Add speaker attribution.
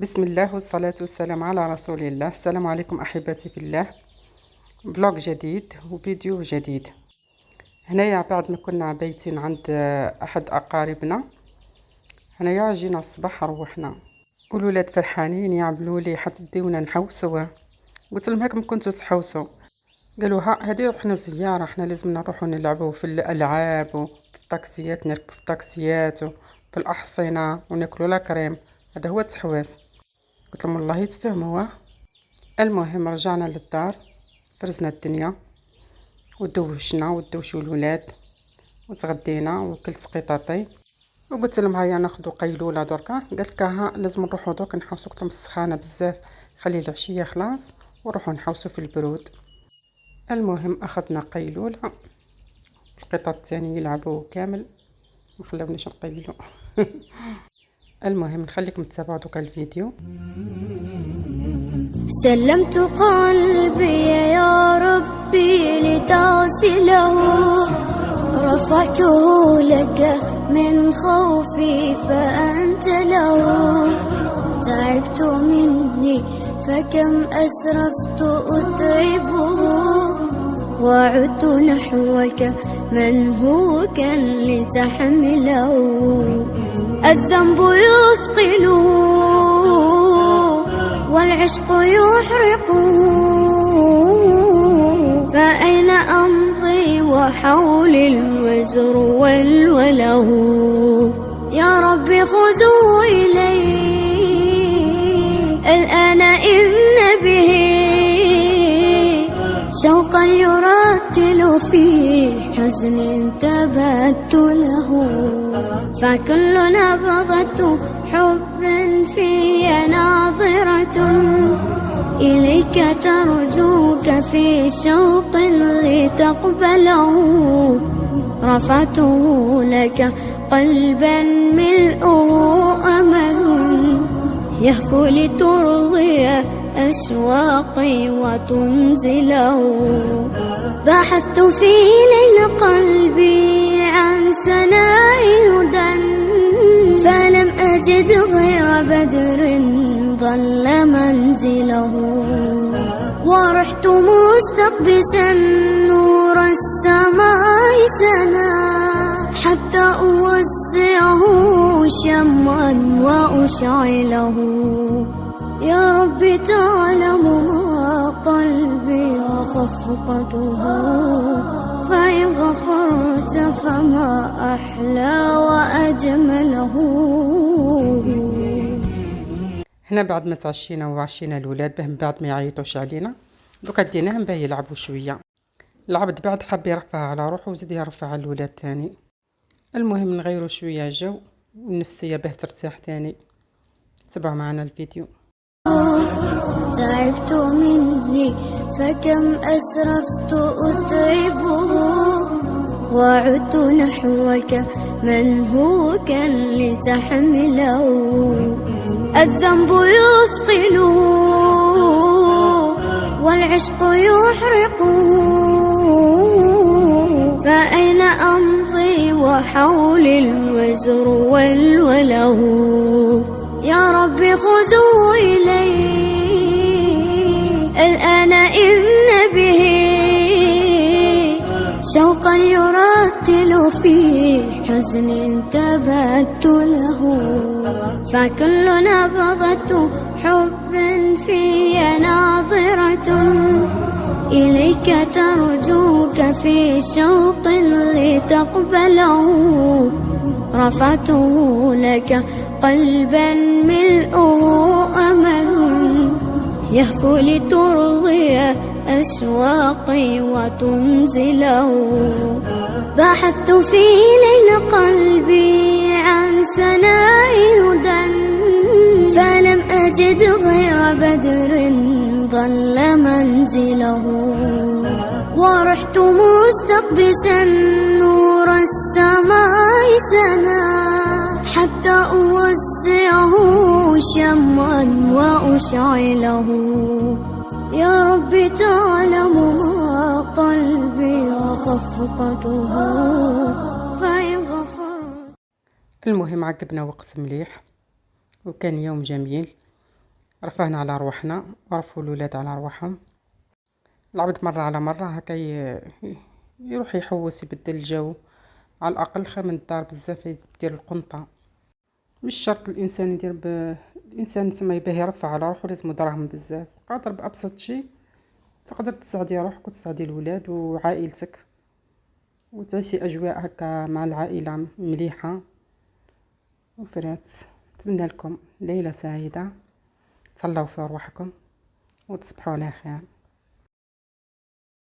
Speaker 1: بسم الله والصلاة والسلام على رسول الله. السلام عليكم أحبتي في الله. فلوق جديد وفيديو جديد. هنايا بعد ما كنا بايتين عند أحد أقاربنا، هنايا جينا الصباح روحنا والولاد فرحانين يعملوا لي حتى بديونا نحوسوا. قلت لهم هاكم كنتوا تحوسوا؟ قالوا ها هذه رحنا زيارة، احنا لازم نروحوا نلعبوا في الألعاب وفي الطاكسيات، نركب في الطاكسيات وفي الأحصنة وناكلوا لا كريم. هذا هو التحواس. قلت لهم والله يتفهموا. المهم رجعنا للدار، فرزنا الدنيا ودوشنا ودوشوا الولاد وتغدينا وكلت قطاطي وقلت لهم هيا ناخذوا قيلوله دركا. قالت لك ها لازم نروحوا درك نحوسوا. قلت لهم السخانه بزاف، خلي العشيه خلاص ونروحوا نحوسوا في البرود. المهم اخذنا قيلوله، القطط الثاني يلعبوا كامل ما خلاونيش نقيلوا. المهم نخليكم تتابعوا دوكا الفيديو.
Speaker 2: سلمت قلبي يا ربي لتصله، رفعته لك من خوفي فأنت له. تعبت مني فكم أسرفت أتعبه، وعدت نحوك من هو كان لتحمله. الذنب يثقله والعشق يحرقه، فأين أمضي وحولي الوزر والوله. يا ربي خذوا إلي الآن إن به شوقا يرتل في حزن تبت له. فكل نبضة حب في ناظرة إليك ترجوك في شوق لتقبله. رفعته لك قلبا ملؤه أمل يهفو لترضي أشواقي وتنزله. بحثت في ليل قلبي عن سناء هدى، فلم أجد غير بدر ظل منزله. ورحت مستقبسا نور السماء سنا، حتى أوسعه شمعا وأشعله. يا رب تعلم ما قلبي وخفقته، فإن غفرت فما أحلى وأجمله.
Speaker 1: هنا بعد ما تعشينا وعشينا الولاد بهم بعد ما يعيطوش علينا، دوكا ديناهم باه يلعبوا شويه. العبد بعد حب يرفع على روحه وزيد يرفع على الولاد تاني. المهم نغيروا شويه جو والنفسيه باه ترتاح تاني. تابعوا معنا الفيديو.
Speaker 2: تعبت مني فكم أسرفت أتعبه، وعدت نحوك من هو كان لتحمله. الذنب يثقله والعشق يحرقه، فأين أمضي وحولي الوزر والوله. يا ربي خذوا إلي الآن إن به شوقا يرتل في حزن تبت له. فكل نبضة حب في ناظرة إليك ترجوك في شوق لتقبله. رفعته لك قلبا ملؤه أمل يهفو لترضي أشواقي وتنزله. بحثت في ليل قلبي عن سناء هدى، فلم أجد غير بدر ظل منزله. ورحت مستقبسا نور السماء سنا، حتى أوسعه شمعا وأشعله. يا رب تعلم ما قلبي وخفقته، فإن غفرت.
Speaker 1: المهم عقبنا وقت مليح وكان يوم جميل رفهنا على روحنا ورفوا الولاد على رواحهم. العبد مرة على مرة هكا يروح يحوس يبدل الجو، على الأقل خير من الدار بزاف يدير القنطة. مش شرط الإنسان يدير الإنسان تسمى يباه يرفع على روحو لازم دراهم بزاف، قادر بأبسط شي تقدر تساعدي روحك وتساعدي الولاد وعائلتك وتعيشي أجواء هكا مع العائلة مليحة وفرات. نتمنى لكم ليلة سعيدة، تهلاو في روحكم وتصبحوا على خير.